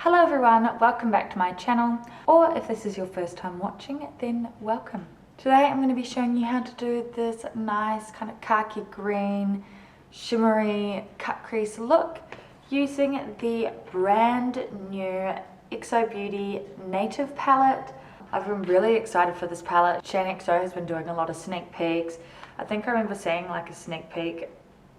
Hello everyone, welcome back to my channel, or if this is your first time watching it, then welcome. Today I'm going to be showing you how to do this nice kind of khaki green shimmery cut crease look using the brand new XO Beauty Native palette. I've been really excited for this palette. Shane XO has been doing a lot of sneak peeks. I think I remember seeing like a sneak peek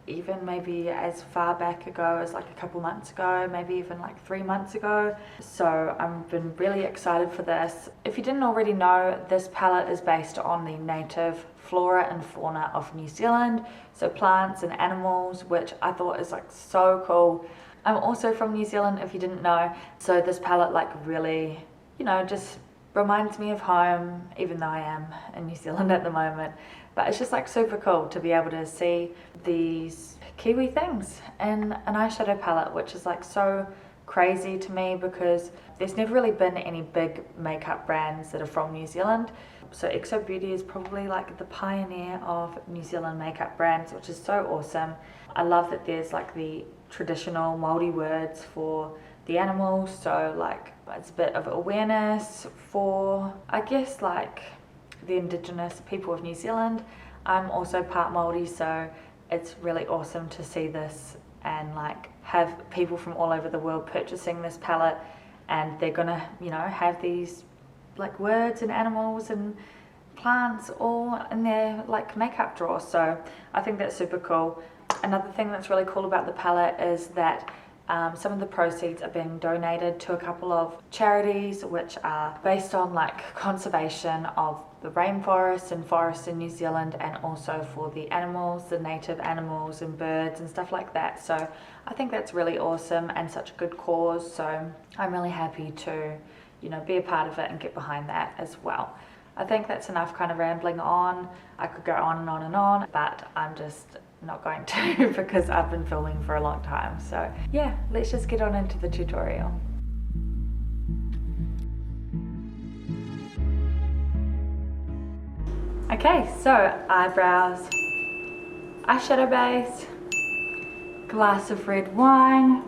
even maybe as far back ago as like a couple months ago, maybe even like 3 months ago. So I've been really excited for this. If you didn't already know, this palette is based on the native flora and fauna of New Zealand, so plants and animals, which I thought is like so cool. I'm also from New Zealand, if you didn't know, so this palette like really, you know, just reminds me of home, even though I am in New Zealand at the moment. But it's just like super cool to be able to see these Kiwi things in an eyeshadow palette, which is like so crazy to me because there's never really been any big makeup brands that are from New Zealand. So XO Beauty is probably like the pioneer of New Zealand makeup brands, which is so awesome. I love that there's like the traditional Māori words for the animals, so like it's a bit of awareness for, I guess, like the indigenous people of New Zealand. I'm also part Māori, so it's really awesome to see this and like have people from all over the world purchasing this palette, and they're gonna, you know, have these like words and animals and plants all in their like makeup drawer. So I think that's super cool. Another thing that's really cool about the palette is that some of the proceeds are being donated to a couple of charities which are based on like conservation of the rainforests and forests in New Zealand, and also for the animals, the native animals and birds and stuff like that. So I think that's really awesome and such a good cause, so I'm really happy to, you know, be a part of it and get behind that as well. I think that's enough kind of rambling on. I could go on and on and on, but I'm just not going to because I've been filming for a long time. So yeah, let's just get on into the tutorial. Okay, so eyebrows, eyeshadow base, glass of red wine.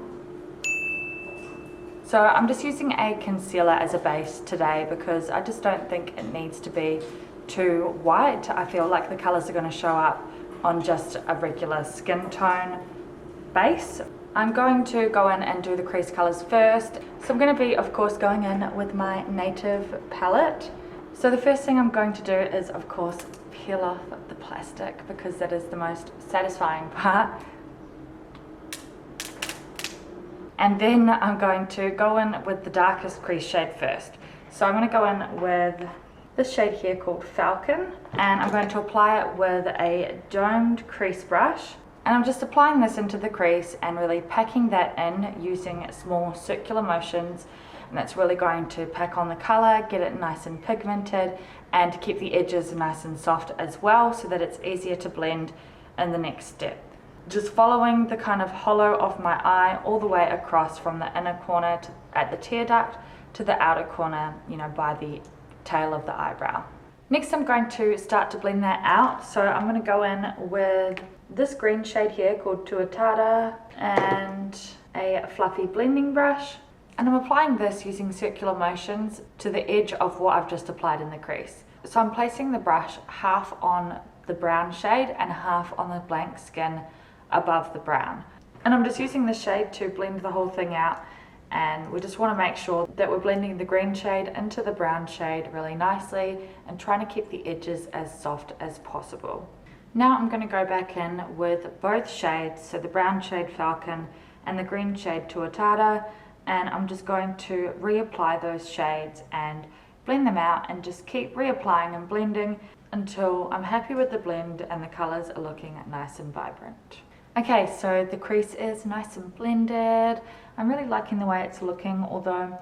So I'm just using a concealer as a base today because I just don't think it needs to be too white. I feel like the colors are going to show up on just a regular skin tone base. I'm going to go in and do the crease colors first. So I'm going to be, of course, going in with my native palette. So the first thing I'm going to do is, of course, peel off the plastic because that is the most satisfying part. And then I'm going to go in with the darkest crease shade first. So I'm going to go in with this shade here called Falcon, and I'm going to apply it with a domed crease brush. And I'm just applying this into the crease and really packing that in using small circular motions. And that's really going to pack on the color, get it nice and pigmented, and keep the edges nice and soft as well so that it's easier to blend in the next step. Just following the kind of hollow of my eye all the way across from the inner corner at the tear duct to the outer corner, you know, by the tail of the eyebrow. Next I'm going to start to blend that out. So I'm going to go in with this green shade here called Tuatara and a fluffy blending brush. And I'm applying this using circular motions to the edge of what I've just applied in the crease. So I'm placing the brush half on the brown shade and half on the blank skin above the brown. And I'm just using this shade to blend the whole thing out, and we just want to make sure that we're blending the green shade into the brown shade really nicely and trying to keep the edges as soft as possible. Now I'm going to go back in with both shades, so the brown shade Falcon and the green shade Tuatara, and I'm just going to reapply those shades and blend them out and just keep reapplying and blending until I'm happy with the blend and the colors are looking nice and vibrant. Okay, so the crease is nice and blended. I'm really liking the way it's looking, although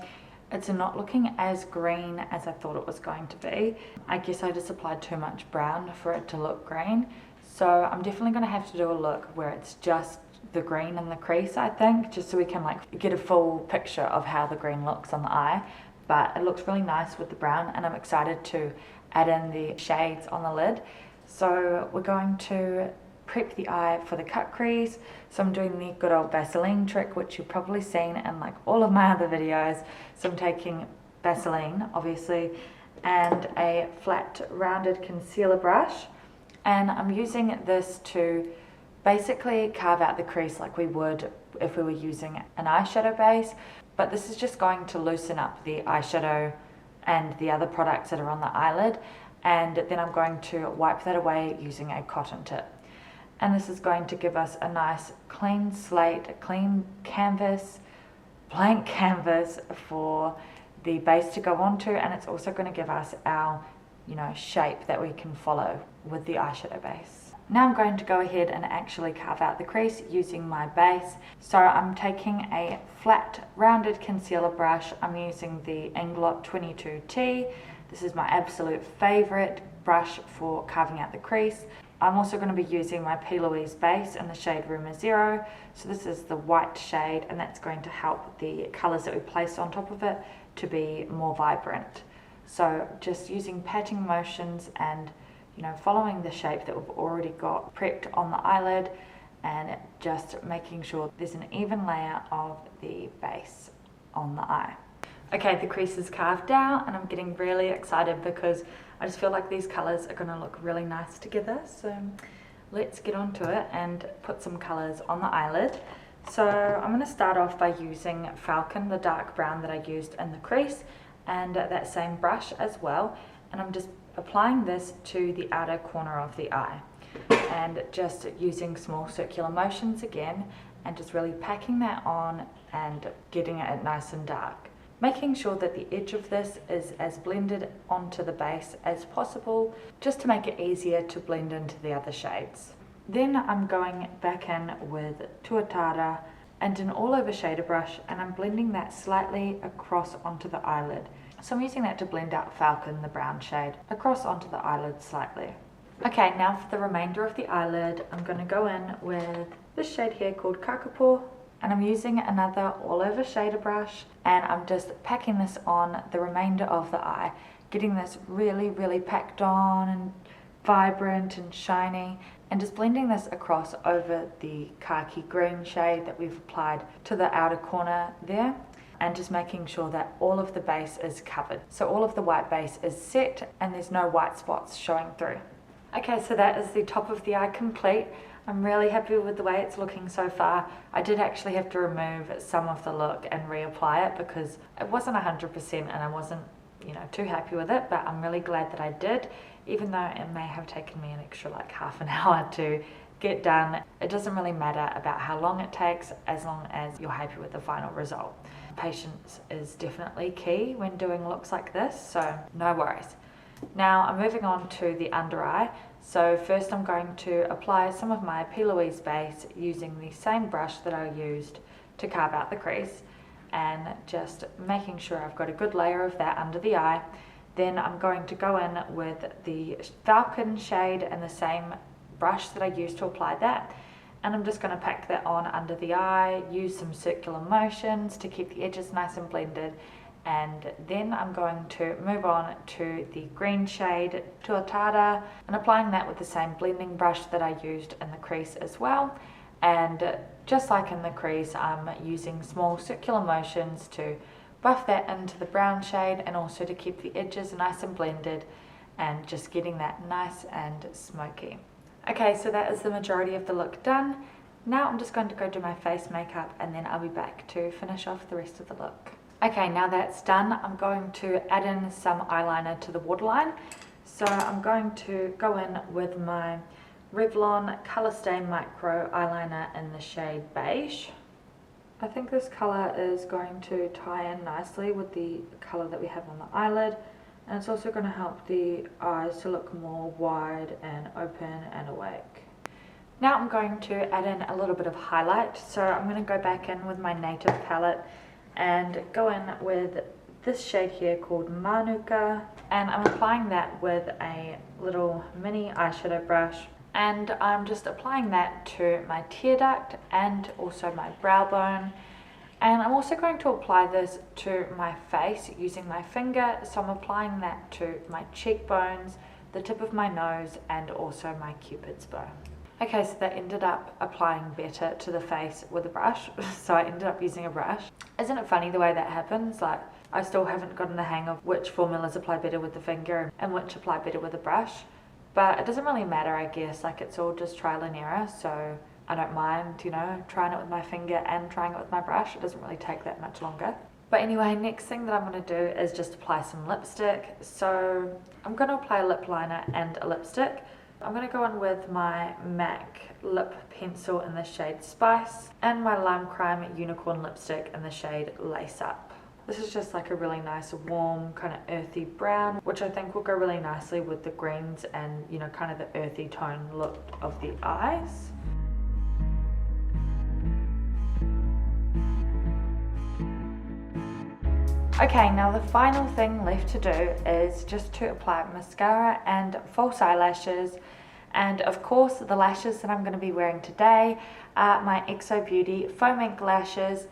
it's not looking as green as I thought it was going to be. I guess I just applied too much brown for it to look green. So I'm definitely going to have to do a look where it's just the green in the crease, I think, just so we can like get a full picture of how the green looks on the eye. But it looks really nice with the brown, and I'm excited to add in the shades on the lid. So we're going to prep the eye for the cut crease. So I'm doing the good old Vaseline trick, which you've probably seen in like all of my other videos. So I'm taking Vaseline, obviously, and a flat rounded concealer brush, and I'm using this to basically carve out the crease like we would if we were using an eyeshadow base, but this is just going to loosen up the eyeshadow and the other products that are on the eyelid, and then I'm going to wipe that away using a cotton tip. And this is going to give us a nice clean slate, a clean canvas, blank canvas for the base to go onto, and it's also going to give us our, shape that we can follow with the eyeshadow base. Now I'm going to go ahead and actually carve out the crease using my base. So I'm taking a flat rounded concealer brush. I'm using the Inglot 22T. This is my absolute favorite brush for carving out the crease. I'm also going to be using my P.Louise base in the shade Rumor Zero. So this is the white shade, and that's going to help the colors that we place on top of it to be more vibrant. So just using patting motions and following the shape that we've already got prepped on the eyelid, and just making sure there's an even layer of the base on the eye. Okay, the crease is carved out, and I'm getting really excited because I just feel like these colors are going to look really nice together. So let's get onto it and put some colors on the eyelid. So I'm going to start off by using Falcon, the dark brown that I used in the crease, and that same brush as well. And I'm just applying this to the outer corner of the eye, and just using small circular motions again, and just really packing that on and getting it nice and dark. Making sure that the edge of this is as blended onto the base as possible, just to make it easier to blend into the other shades. Then I'm going back in with Tuatara and an all over shader brush, and I'm blending that slightly across onto the eyelid. So I'm using that to blend out Falcon, the brown shade, across onto the eyelid slightly. Okay, now for the remainder of the eyelid, I'm going to go in with this shade here called Kakapo, and I'm using another all over shader brush, and I'm just packing this on the remainder of the eye, getting this really, really packed on and vibrant and shiny, and just blending this across over the khaki green shade that we've applied to the outer corner there, and just making sure that all of the base is covered. So all of the white base is set and there's no white spots showing through. Okay, so that is the top of the eye complete. I'm really happy with the way it's looking so far. I did actually have to remove some of the look and reapply it because it wasn't 100% and I wasn't too happy with it, but I'm really glad that I did, even though it may have taken me an extra like half an hour to get done. It doesn't really matter about how long it takes, as long as you're happy with the final result. Patience is definitely key when doing looks like this, so no worries. Now I'm moving on to the under eye. So first I'm going to apply some of my P.Louise base using the same brush that I used to carve out the crease, and just making sure I've got a good layer of that under the eye. Then I'm going to go in with the Falcon shade and the same brush that I used to apply that, and I'm just going to pack that on under the eye, use some circular motions to keep the edges nice and blended, and then I'm going to move on to the green shade Tuatara and applying that with the same blending brush that I used in the crease as well. And just like in the crease, I'm using small circular motions to buff that into the brown shade, and also to keep the edges nice and blended and just getting that nice and smoky. Okay, so that is the majority of the look done. Now I'm just going to go do my face makeup, and then I'll be back to finish off the rest of the look. Okay, now that's done, I'm going to add in some eyeliner to the waterline. So I'm going to go in with my Revlon Colourstay Micro Eyeliner in the shade Beige. I think this colour is going to tie in nicely with the colour that we have on the eyelid, and it's also going to help the eyes to look more wide and open and awake. Now I'm going to add in a little bit of highlight, so I'm going to go back in with my Native palette and go in with this shade here called Manuka, and I'm applying that with a little mini eyeshadow brush, and I'm just applying that to my tear duct and also my brow bone. And I'm also going to apply this to my face using my finger, so I'm applying that to my cheekbones, the tip of my nose, and also my cupid's bow. Okay, so that ended up applying better to the face with a brush, so I ended up using a brush. Isn't it funny the way that happens? Like, I still haven't gotten the hang of which formulas apply better with the finger and which apply better with a brush, but it doesn't really matter, I guess. Like, it's all just trial and error, so I don't mind, you know, trying it with my finger and trying it with my brush. It doesn't really take that much longer. But anyway, next thing that I'm going to do is just apply some lipstick. So I'm going to apply a lip liner and a lipstick. I'm going to go in with my MAC lip pencil in the shade Spice and my Lime Crime Unicorn lipstick in the shade Lace Up. This is just like a really nice warm kind of earthy brown, which I think will go really nicely with the greens and, you know, kind of the earthy tone look of the eyes. Okay, now the final thing left to do is just to apply mascara and false eyelashes. And of course, the lashes that I'm going to be wearing today are my XO Beauty Faux Mink lashes.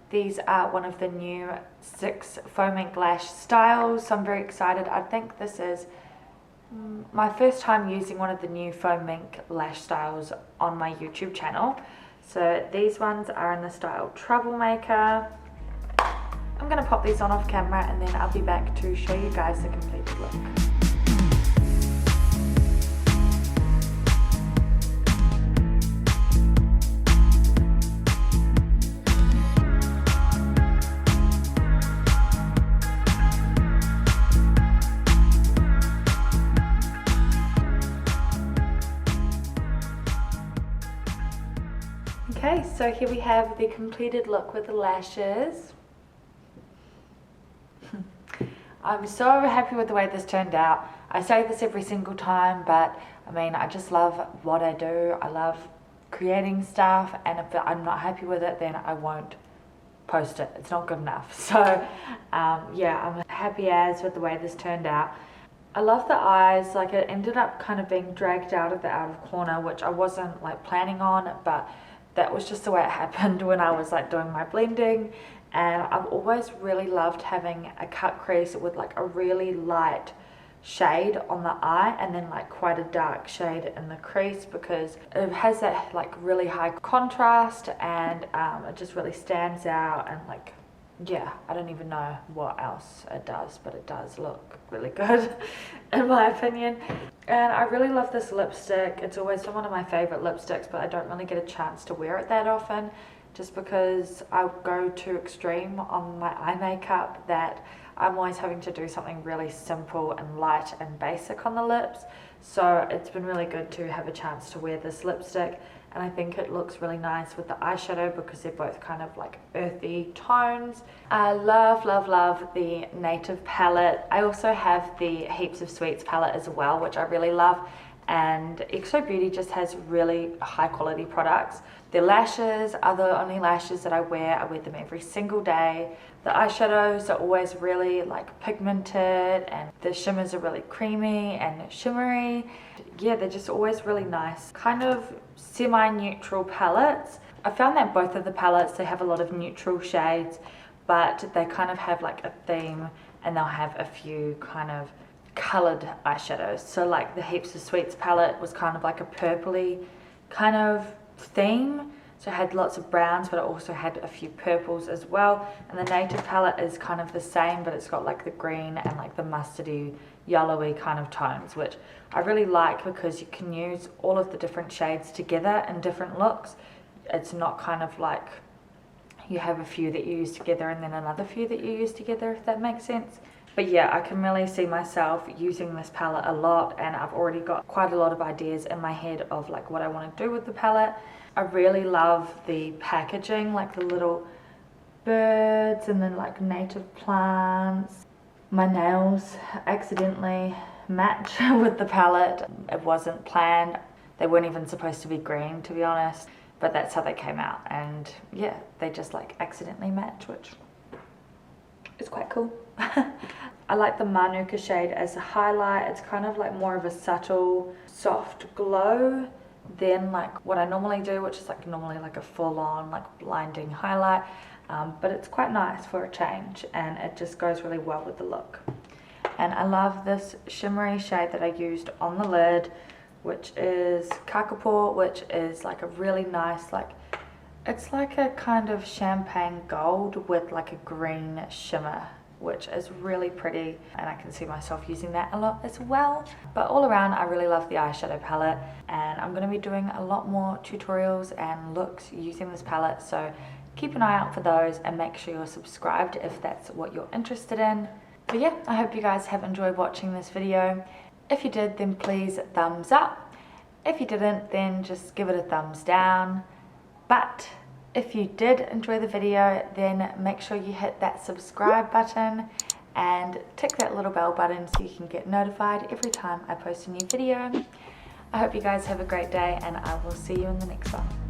These are one of the new 6 Faux Mink lash styles, so I'm very excited. I think this is my first time using one of the new Faux Mink lash styles on my YouTube channel. So these ones are in the style Troublemaker. I'm going to pop these on off camera and then I'll be back to show you guys the completed look. Okay, so here we have the completed look with the lashes. I'm so happy with the way this turned out. I say this every single time, but I mean, I just love what I do. I love creating stuff, and if I'm not happy with it, then I won't post it. It's not good enough. So yeah, I'm happy as with the way this turned out. I love the eyes. Like, it ended up kind of being dragged out of the outer corner, which I wasn't like planning on, but that was just the way it happened when I was like doing my blending. And I've always really loved having a cut crease with like a really light shade on the eye and then like quite a dark shade in the crease, because it has that like really high contrast and it just really stands out. And like, yeah, I don't even know what else it does, but it does look really good in my opinion. And I really love this lipstick. It's always been one of my favorite lipsticks, but I don't really get a chance to wear it that often, just because I go too extreme on my eye makeup that I'm always having to do something really simple and light and basic on the lips. So it's been really good to have a chance to wear this lipstick, and I think it looks really nice with the eyeshadow because they're both kind of like earthy tones. I love, love, love the Native palette. I also have the Heaps of Sweets palette as well, which I really love. And XO Beauty just has really high quality products. Their lashes are the only lashes that I wear. I wear them every single day. The eyeshadows are always really like pigmented, and the shimmers are really creamy and shimmery. Yeah, they're just always really nice, kind of semi-neutral palettes. I found that both of the palettes, they have a lot of neutral shades, but they kind of have like a theme, and they'll have a few kind of colored eyeshadows. So like the Heaps of Sweets palette was kind of like a purpley kind of theme, so it had lots of browns, but it also had a few purples as well. And the Native palette is kind of the same, but it's got like the green and like the mustardy yellowy kind of tones, which I really like because you can use all of the different shades together in different looks. It's not kind of like you have a few that you use together and then another few that you use together, if that makes sense. But yeah, I can really see myself using this palette a lot, and I've already got quite a lot of ideas in my head of like what I want to do with the palette. I really love the packaging, like the little birds and then like native plants. My nails accidentally match with the palette. It wasn't planned. They weren't even supposed to be green, to be honest, but that's how they came out. And yeah, they just like accidentally match, which is quite cool. I like the Manuka shade as a highlight. It's kind of like more of a subtle, soft glow than like what I normally do, which is like normally like a full-on like blinding highlight. But it's quite nice for a change, and it just goes really well with the look. And I love this shimmery shade that I used on the lid. which is Kakapo, which is like a really nice, like, it's like a kind of champagne gold with like a green shimmer, which is really pretty, and I can see myself using that a lot as well. But all around, I really love the eyeshadow palette, and I'm going to be doing a lot more tutorials and looks using this palette, so keep an eye out for those and make sure you're subscribed if that's what you're interested in. But yeah, I hope you guys have enjoyed watching this video. If you did, then please thumbs up. If you didn't, then just give it a thumbs down. But if you did enjoy the video, then make sure you hit that subscribe button and tick that little bell button so you can get notified every time I post a new video. I hope you guys have a great day, and I will see you in the next one.